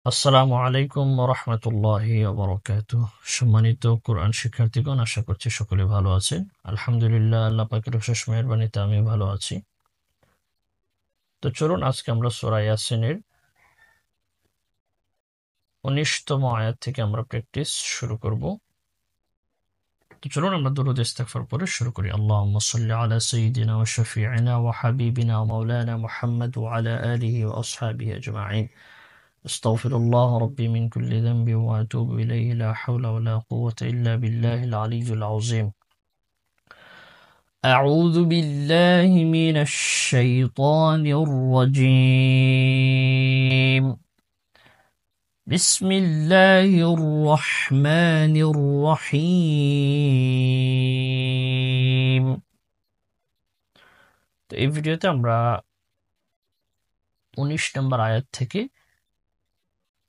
আসসালামু আলাইকুম রহমতুল্লাহি ওবরাকাতুহ। সম্মানিত কোরআন শিক্ষার্থীগণ, আশা করছি সকলে ভালো আছেন। আলহামদুলিল্লাহ, আল্লাহ পাকের অশেষ মেহেরবানিতে আমি ভালো আছি। তো চলুন আজকে আমরা সূরা ইয়াসিনের 19তম আয়াত থেকে আমরা প্র্যাকটিস শুরু করব। তো চলুন আমরা দুরূদ ইস্তিগফার পরে শুরু করি। আল্লাহুম্মা সাল্লি আলা সাইয়্যিদিনা ওয়া শাফিঈনা ওয়া হাবিবিনা ওয়া মাওলানা মুহাম্মদ ওয়া আলা আলিহি ওয়া আসহাবিহি আজমাইন। أستغفر الله ربي من كل ذنب وأتوب إليه، لا حول ولا قوة إلا بالله العلي العظيم. أعوذ بالله من الشيطان الرجيم. بسم الله الرحمن الرحيم. তো এই ভিডিওতে আমরা 19 নম্বর আয়াত থেকে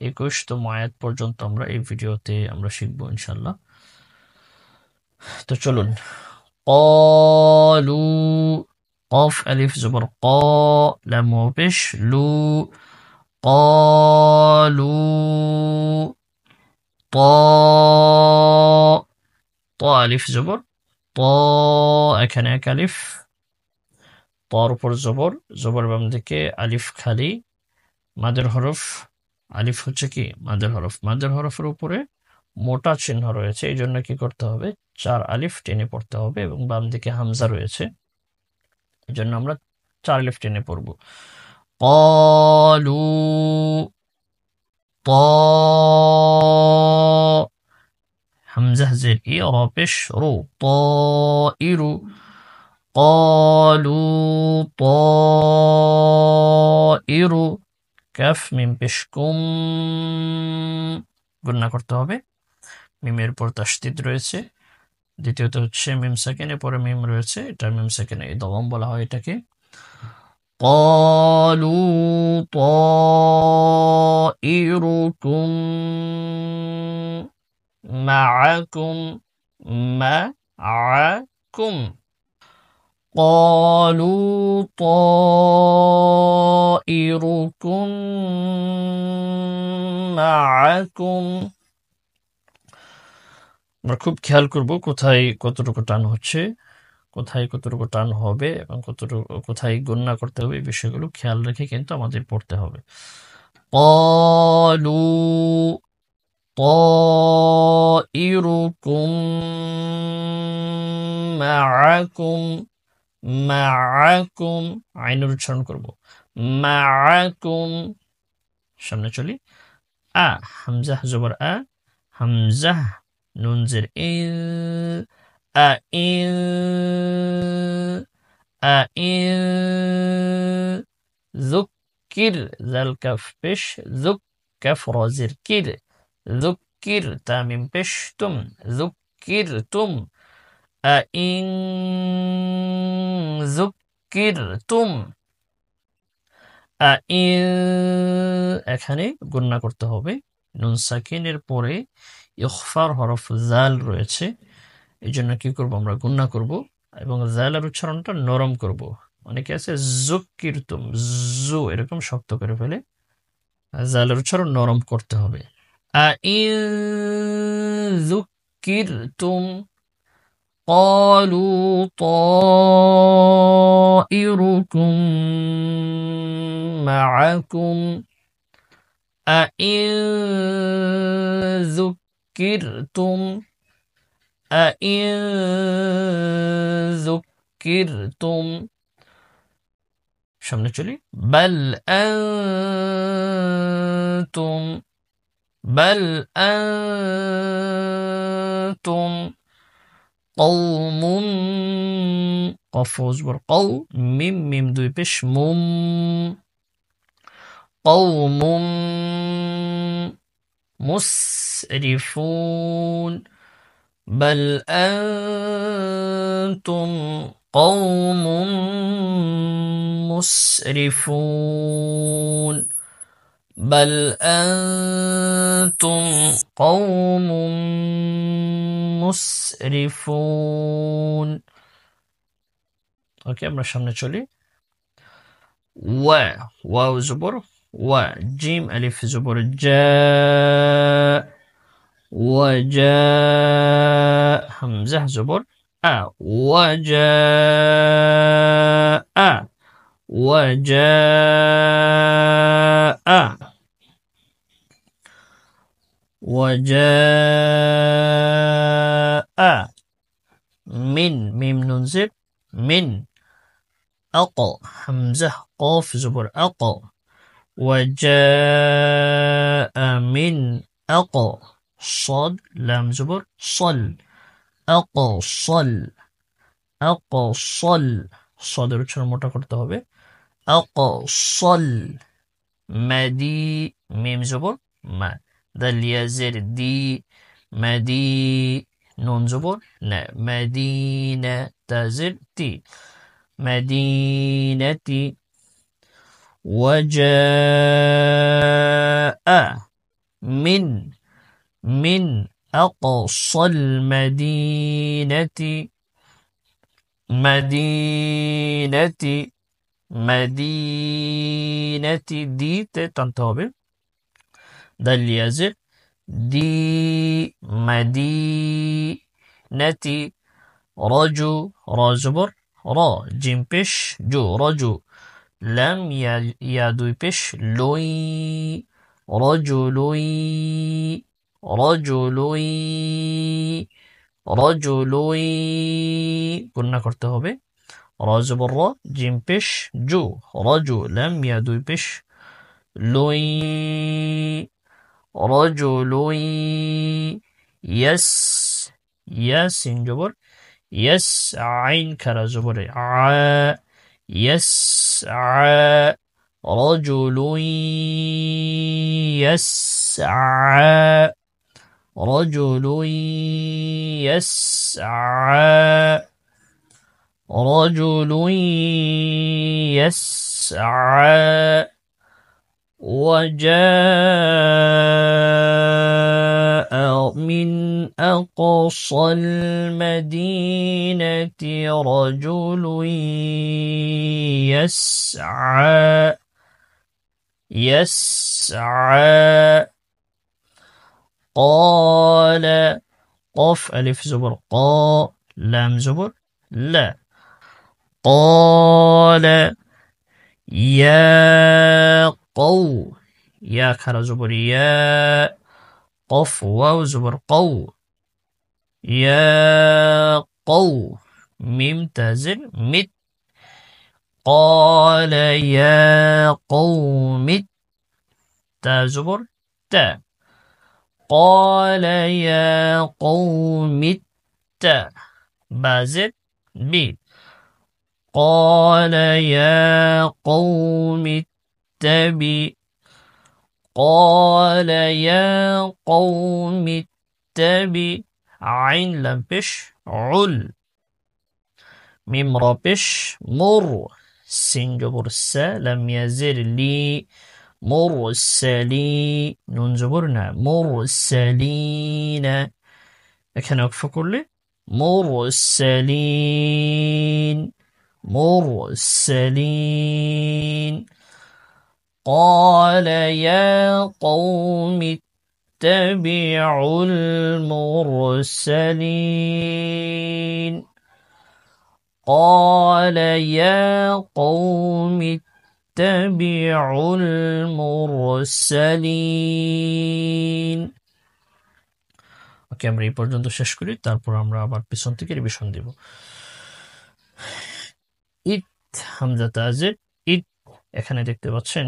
21তম আয়াত পর্যন্ত আমরা এই ভিডিওতে আমরা শিখব ইনশাআল্লাহ। তো চলুন। قالوا قاف ألف زبر قا لام পেশ লু قالوا طا طا ألف زبر طا এখানে এক আলিফ, তার উপর জবর, জবর বাম দিকে আলিফ খালি, মাদের হরফ। আলিফ হচ্ছে কি মাদের হরফ, মাদের হরফের উপরে মোটা চিহ্ন রয়েছে, এই জন্য কি করতে হবে, 4 আলিফ টেনে পড়তে হবে, এবং বাম দিকে হামজা রয়েছে, এই জন্য আমরা 4 আলিফ টেনে পড়ব। قالوا طا হামজা জের ই র পেশ রু طائر قالوا طائر কাফ মিম পেশ কুম, গুণনা করতে হবে। মিমের পর তাসদীদ রয়েছে, দ্বিতীয়ত হচ্ছে মিম সাকিনের পরে মিম রয়েছে, এটা মিম সাকিনে ইদগাম বলা হয় এটাকে। قالوا طائركم معكم معكم قالوا طائركم معكم। আমরা খুব খেয়াল করব কোথায় কতটুকু টান হচ্ছে, কোথায় কতটুকু টান হবে, এবং কতটুকু কোথায় গণনা করতে হবে, এই বিষয়গুলো খেয়াল রেখে কিন্তু আমাদের পড়তে হবে। قالوا طائركم معكم معكم আইনের উচ্চারণ করব معكم। সামনে চলি। আ হামজা জবর আ, হামজা নুন জের ইল, আ ইল আ ইল যুক্কির জাল কাফ পেশ যুক কাফ র জের কির যুক্কির তামিম পেশ তুম যুক্কির তুম আ ইন যুক্কির তুম আ ইন। এখানে গুণনা করতে হবে, নুন সাকিনের পরে ইখফার হরফ জাল রয়েছে, এই জন্য কি করব, আমরা গুণনা করব এবং জালের উচ্চারণটা নরম করব। অনেকে আছে যুক্কিরতুম জু এরকম শক্ত করে ফেলে, জালের উচ্চারণ নরম করতে হবে। আ ইন যুক্কিরতুম قالوا طائركم معكم أئن ذكرتم أئن ذكرتم সামনে চলি। بل أنتم بل أنتم قوم قف وزبر قو ميم ميم দুই পেশ মুম قوم مسرفون بل أنتم قوم مسرفون بل أنتم قوم مسرفون। ওকে, আমরা সামনে চলি। ওয়া ওয়াও জবর জিম আলিফ জবর জা হামজা জবর আ وجاء وجاء من ميم ننزل من همزة قاف زبر وجاء من صاد لام زبر صل صل صل صادر উচ্চারণ মোটা করতে হবে صل মাদি মিম জবর মা দাল ইয়াজের দি মাদি নুন জবর না মাদিনা তাজের তি مدينتي وجاء من أقصى المدينة مدينة دي تنتهي دال يزر دي مدينة رجبر را جيم بيش جو رجو لم يا دوي بيش لوي رجلوي গুণনা করতে হবে রজবর র জিম পেশ জু রজু লাম ইয়া দুই পেশ লুই রজুলুই ইয়াস ইয়াসিন জবর ইয়াস আইন খারা জবরে يسعى رجل يسعى رجل يسعى وجاء من أقصى المدينة رجل يسعى قال قف ألف زبر قا لام زبر لا قال يا قو يا خرا زبر يا قف واو زبر قو يا قو ميم تازل مت قال يا قوم تا زبر تا قال يا قوم بازل بي قال يا قوم قال يا قوم عين لم بش عل ميم را بش مر سين جبر سا لم يزل لي مرسلين نون جبرنا مرسلين لكن أكفى كله مرسلين قال يا قوم اتبعوا المرسلين قال يا قوم اتبعوا المرسلين ওকে আমরা এই পর্যন্ত শেষ করি তারপর আমরা আবার পিছন থেকে রিভিশন দেব ইত হামজা তাজির ইত এখানে দেখতে পাচ্ছেন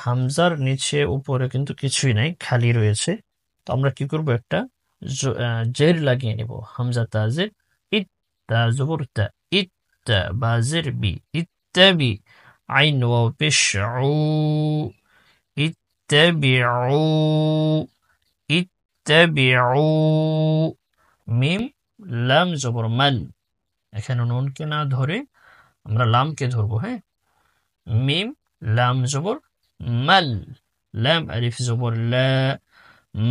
হামজার নিচে উপরে কিন্তু কিছুই নাই খালি রয়েছে তো আমরা কি করব একটা জের লাগিয়ে নেব হামজা তাজির ইত তা জবর তা ইত বাজির বি ইত্তাবি আইন ওয়াও পেশ উ ইত্তাবিউ ইত্তাবিউ মিম লাম জবর মাল এখানে নুনকে না ধরে আমরা লামকে ধরবো হ্যাঁ মিম লাম জবর মাল লাম আলিফ জবর লা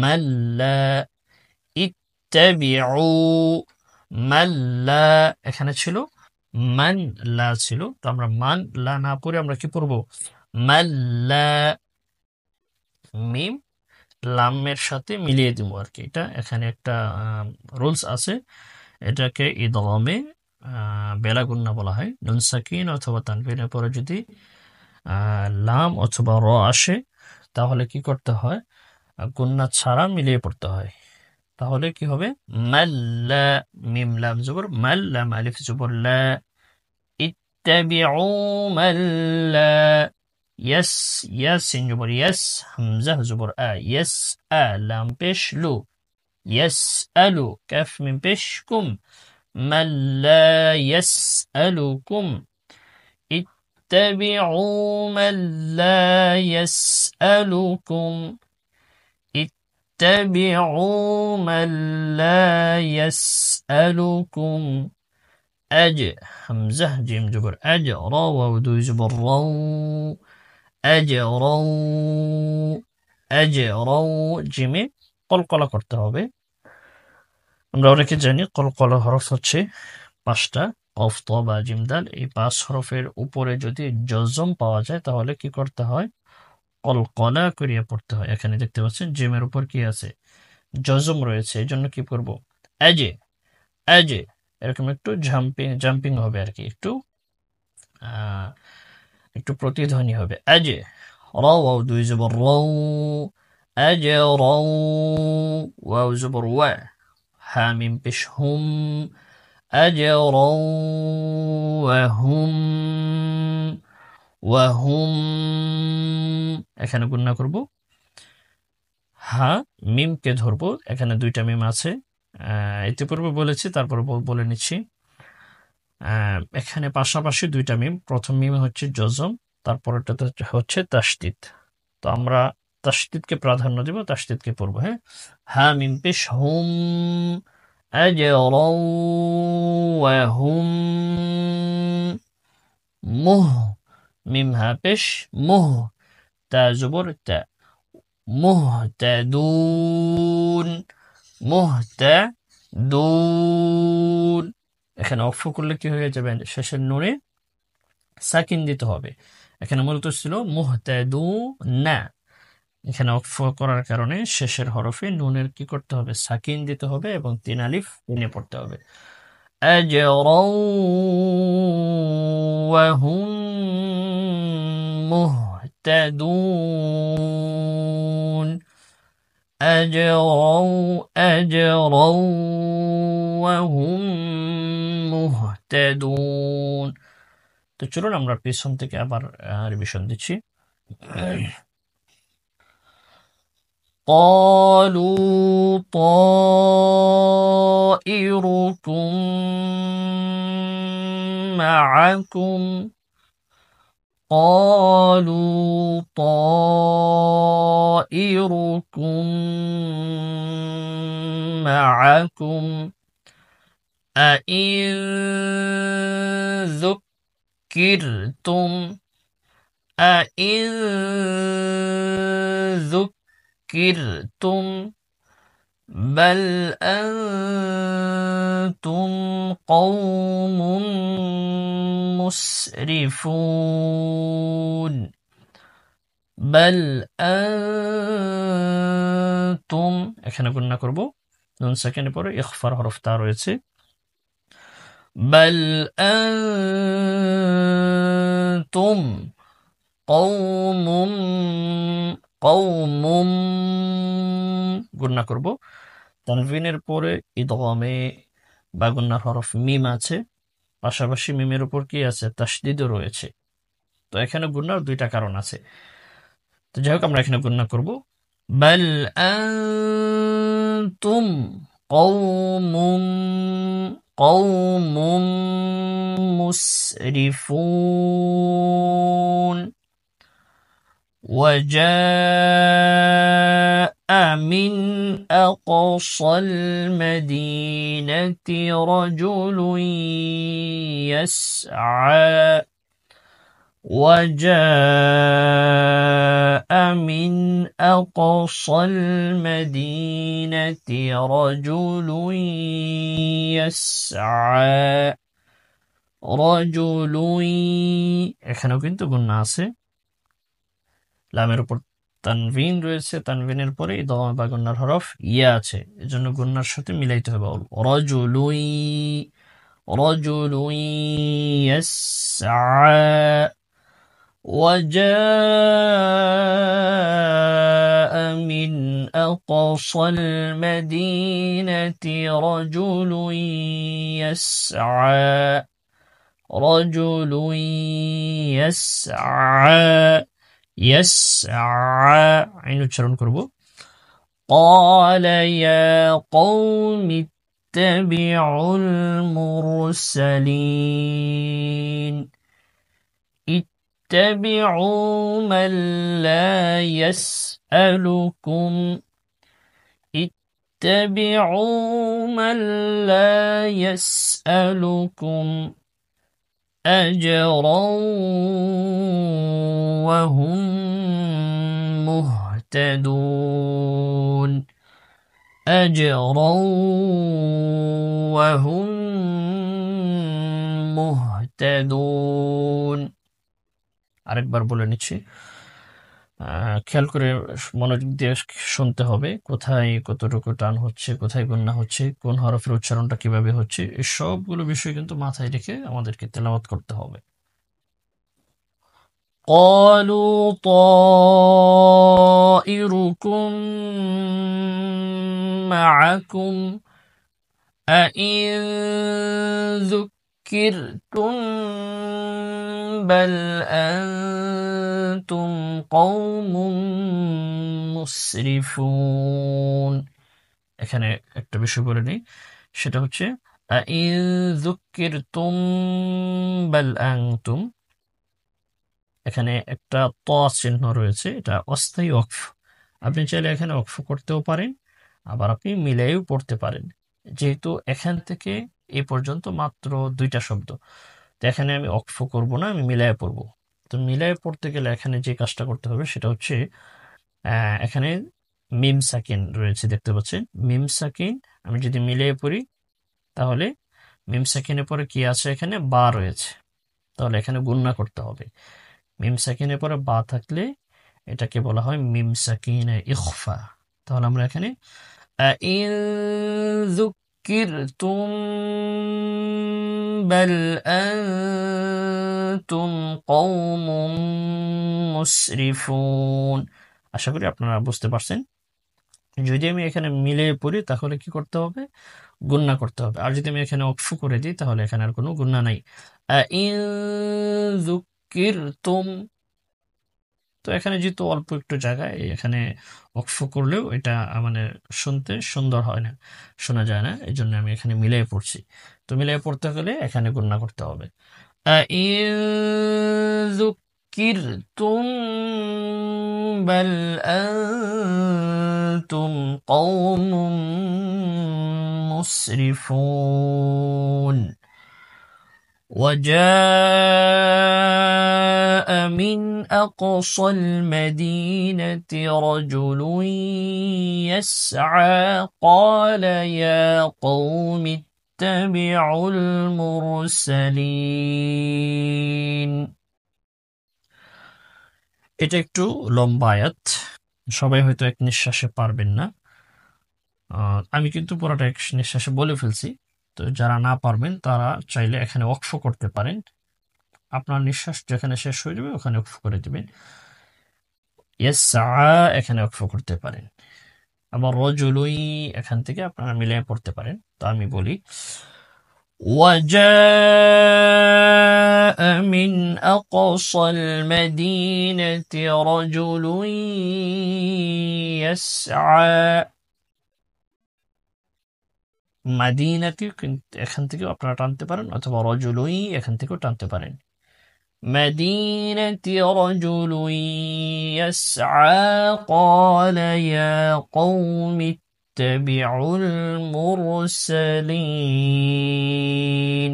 মাল্লা ইত্তাবিউ মাল্লা এখানে ছিল মান লা ছিল তো আমরা মান লা না পড়ে আমরা কি পড়বো মাল্লা, মিম লামের সাথে মিলিয়ে দিব আর কি। এটা এখানে একটা রুলস আছে, এটাকে ইদগামে বেলা গুন্না বলা হয়। নুন সাকিন অথবা তানবিনের পরে যদি লাম অথবা র আসে তাহলে কি করতে হয়, গুন্না ছাড়া মিলিয়ে পড়তে হয়। তাহলে কি হবে, মাল্লা, মিম লাম জবর মাল, লাম আলিফ জবর লা, ইত্তাবিউ মাল্লা, ইয়াস, ইয়াস সিন জবর ইয়াস, হামজা জবর আ, ইয়াস আ, লাম পেশ লু, ইয়াস আলু, কাফ মিম পেশ কুম, মাল্লা ইয়াসআলুকুম, ইত্তাবিউ মাল্লা ইয়াসআলুকুম, اتبعوا من لا يسألكم. همزة جيم جبر را واو دو جبر رو، জিমে কলকলা করতে হবে। আমরা অনেকে জানি কলকলা হরফ হচ্ছে 5টা, কফ ত বা জিম দাল। এই 5 হরফের উপরে যদি জজম পাওয়া যায় তাহলে কি করতে হয়, কলকলা করিয়ে পড়তে হয়। এখানে দেখতে পাচ্ছেন জিমের উপর কি আছে, জজম রয়েছে, এই জন্য কি করবো, অ্যাজে, অ্যাজে, এরকম একটু জাম্পিং হবে আর কি, একটু প্রতিধ্বনি হবে। অ্যাজে, রাও ওয়াও দুই জবর রাও, অ্যাজে রাও, ওয়াও জবর ওয়া, হা মিম পেশ হুম, অ্যাজে রাও ওয়াহুম, ওয়াহুম, এখানে গুণনা করব, হা মিমকে ধরবো, এখানে 2টা মিম আছে, ইতিপূর্বে বলেছি, তারপর বলে নিচ্ছি। এখানে পাশাপাশি 2টা মিম, প্রথম মিম হচ্ছে জজম, তারপরটাতে হচ্ছে তাসদিদ। তো আমরা তাসদিদকে প্রাধান্য দেব, তাসদিদকে পড়বো। হ্যাঁ, হা মিম পেশ হুম, আজরাও ওয়াহুম, মুহ, মিম হা পেশ মুহ, তা জবর তা, মুহতাদুন, মুহতাদুন। এখানে অক্ষ করলে কি হয়ে যাবে, শেষের নুনে সাকিন দিতে হবে। এখানে মূলত ছিল মুহতাদুনা, এখানে অক্ষ করার কারণে শেষের হরফে নুনের কি করতে হবে, সাকিন দিতে হবে এবং 3 আলিফ টেনে পড়তে হবে। আজরাও ওয়াহুম মুহতাদুন, أجروا وهم মুহতাদুন। তো চলুন আমরা পিছন থেকে আবার রিভিশন দিচ্ছি। قالوا طائركم معكم، قالوا طائركم معكم، أئن ذكرتم، أئن ذكرتم بل أنتم قوم مسرفون، بل أنتم এখানে গুণনা করব, নুন সেকেন্ডের পরে ইখফার হরফটা রয়েছে। بل أنتم قوم قوم গুণনা করব। তানভিনের পরে ইদগামে বা গুণনার হরফ মিম আছে, পাশাপাশি মিমের উপর কি আছে, তাসদিদও রয়েছে। তো এখানে গুণনার 2টা কারণ আছে। তো যাই হোক, আমরা এখানে গুণনা করব, বাল আনতুম কওমুম, কওমুম মুসরিফুন, وجاء من أقصى المدينة رجل يسعى، وجاء من أقصى المدينة رجل يسعى، رجل এখানেও কিন্তু গুণনা আছে। লামের উপর তানভিন রয়েছে, তানভিনের পরে ইদগাম বা গুন্নার হরফ ইয়া আছে, এজন্য গুন্নার সাথে মিলাইতে হবে। রাজুলুই, রাজুলুই ইয়াসআ। وجاء من أقصى المدينة رجل يسعى، رجل يسعى، يسعى عين উচ্চারণ করব। قال يا قوم اتبعوا المرسلين، اتبعوا من لا يسألكم، اتبعوا من لا يسألكم أجرا وهم مهتدون، أجرا وهم مهتدون। আরেকবার বলে নিচ্ছি, খেয়াল করে মনোযোগ দিয়ে শুনতে হবে, কোথায় কতটুকু টান হচ্ছে, কোথায় গুন্না হচ্ছে, কোন হরফের উচ্চারণটা কিভাবে হচ্ছে, এই সবগুলো বিষয় কিন্তু মাথায় রেখে আমাদেরকে তেলাওয়াত করতে হবে। قالوا طائركم معكم أئن ذكرتم بل أنتم قوم মুসরিফুন। এখানে একটা বিষয় বলে নিই, সেটা হচ্ছে আইন যুক্কিরতুম বাল আনতুম, এখানে একটা ত চিহ্ন রয়েছে, এটা অস্থায়ী ওয়াকফ। আপনি চাইলে এখানে ওয়াকফ করতেও পারেন, আবার আপনি মিলাইও পড়তে পারেন। যেহেতু এখান থেকে এই পর্যন্ত মাত্র দুইটা শব্দ, তো এখানে আমি ওয়াকফ করব না, আমি মিলায়ে পড়ব। তো মিলায়ে পড়তে গেলে এখানে যে কাজটা করতে হবে সেটা হচ্ছে, এখানে মিম সাকিন রয়েছে দেখতে পাচ্ছেন, মিম সাকিন আমি যদি মিলিয়ে পড়ি তাহলে মিম সাকিনের পরে কি আছে, এখানে বা রয়েছে, তাহলে এখানে গুণনা করতে হবে। মিম সাকিনের পরে বা থাকলে এটাকে বলা হয় মিম সাকিন ইখফা। তাহলে আমরা এখানে আইন যুক্কিরতুম বাল আনতুম কওমুম মুসরিফুন। আশা করি আপনারা বুঝতে পারছেন। যদি আমি এখানে মিলে পড়ি তাহলে কি করতে হবে, গুণনা করতে হবে। আর যদি আমি এখানে অক্ফ করে দিই তাহলে এখানে আর কোনো গুণনা নাই। আইন যুক্কিরতুম, তো এখানে যেহেতু অল্প একটু জায়গায়, এখানে অক্ফ করলেও এটা মানে শুনতে সুন্দর হয় না, শোনা যায় না, এই জন্য আমি এখানে মিলিয়ে পড়ছি। তো মিলিয়ে পড়তে হলে এখানে গুণনা করতে হবে। আইন যুক্কিরতুম বাল আনতুম কওমুম মুসরিফুন। وجاء من أقصى المدينة رجل يسعى قال يا قوم اتبعوا المرسلين। এটা একটু লম্বা আয়াত, সবাই হয়তো এক নিঃশ্বাসে পারবেন না। আমি কিন্তু পুরোটা এক নিঃশ্বাসে বলে ফেলছি, তো যারা না পারবেন তারা চাইলে এখানে ওয়াকফ করতে পারেন। আপনার নিঃশ্বাস যেখানে শেষ হয়ে যাবে ওখানে ওয়াকফ করে দিবেন। ইয়াসআ এখানে ওয়াকফ করতে পারেন। আবার রজুলুই এখান থেকে আপনারা মিলিয়ে পড়তে পারেন। তো আমি বলি, وجاء من أقصى المدينة رجل يسعى। মাদিনাতি এখান থেকেও আপনারা টানতে পারেন, অথবা রজুলুই এখান থেকেও টানতে পারেন। مدينة رجل يسعى قال يا قوم اتبعوا المرسلين،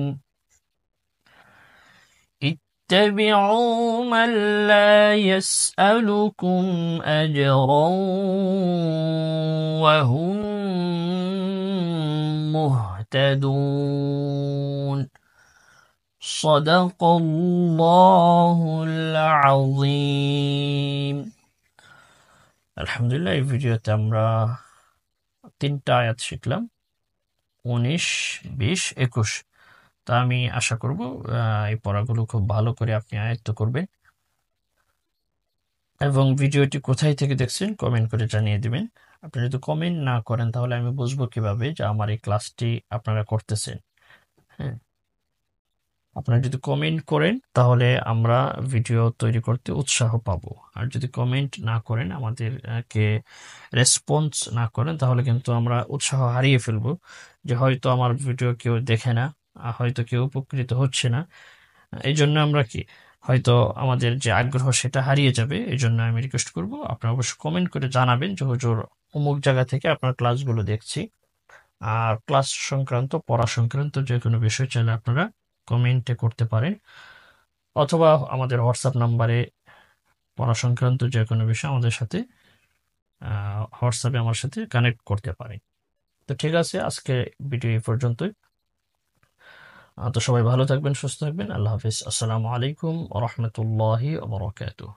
اتبعوا من لا يسألكم أجرا وهم مهتدون। صدق الله العظيم। আলহামদুলিল্লাহ, এই ভিডিওতে আমরা 3টা আয়াত শিখলাম, 19, 20, 21। তা আমি আশা করব এই পড়াগুলো খুব ভালো করে আপনি আয়ত্ত করবেন, এবং ভিডিওটি কোথায় থেকে দেখছেন কমেন্ট করে জানিয়ে দিবেন। আপনি যদি কমেন্ট না করেন তাহলে আমি বুঝবো কিভাবে যে আমার এই ক্লাসটি আপনারা করতেছেন। হ্যাঁ, আপনারা যদি কমেন্ট করেন তাহলে আমরা ভিডিও তৈরি করতে উৎসাহ পাবো। আর যদি কমেন্ট না করেন, আমাদেরকে রেসপন্স না করেন, তাহলে কিন্তু আমরা উৎসাহ হারিয়ে ফেলবো, যে হয়তো আমার ভিডিও কেউ দেখে না, হয়তো কেউ উপকৃত হচ্ছে না। এই জন্য আমরা কি হয়তো আমাদের যে আগ্রহ সেটা হারিয়ে যাবে। এই জন্য আমি রিকোয়েস্ট করব, আপনারা অবশ্যই কমেন্ট করে জানাবেন যে হুজুর অমুক জায়গা থেকে আপনার ক্লাসগুলো দেখছি। আর ক্লাস সংক্রান্ত, পড়া সংক্রান্ত যে কোনো বিষয় চাইলে আপনারা কমেন্টে করতে পারেন, অথবা আমাদের হোয়াটসঅ্যাপ নাম্বারে পড়া সংক্রান্ত যে কোনো বিষয় আমাদের সাথে হোয়াটসঅ্যাপে আমার সাথে কানেক্ট করতে পারেন। তো ঠিক আছে, আজকে ভিডিও এই পর্যন্তই। তো সবাই ভালো থাকবেন, সুস্থ থাকবেন। আল্লাহ হাফিজ। আসসালামু আলাইকুম ওয়া রাহমাতুল্লাহি ওয়া বারাকাতুহু।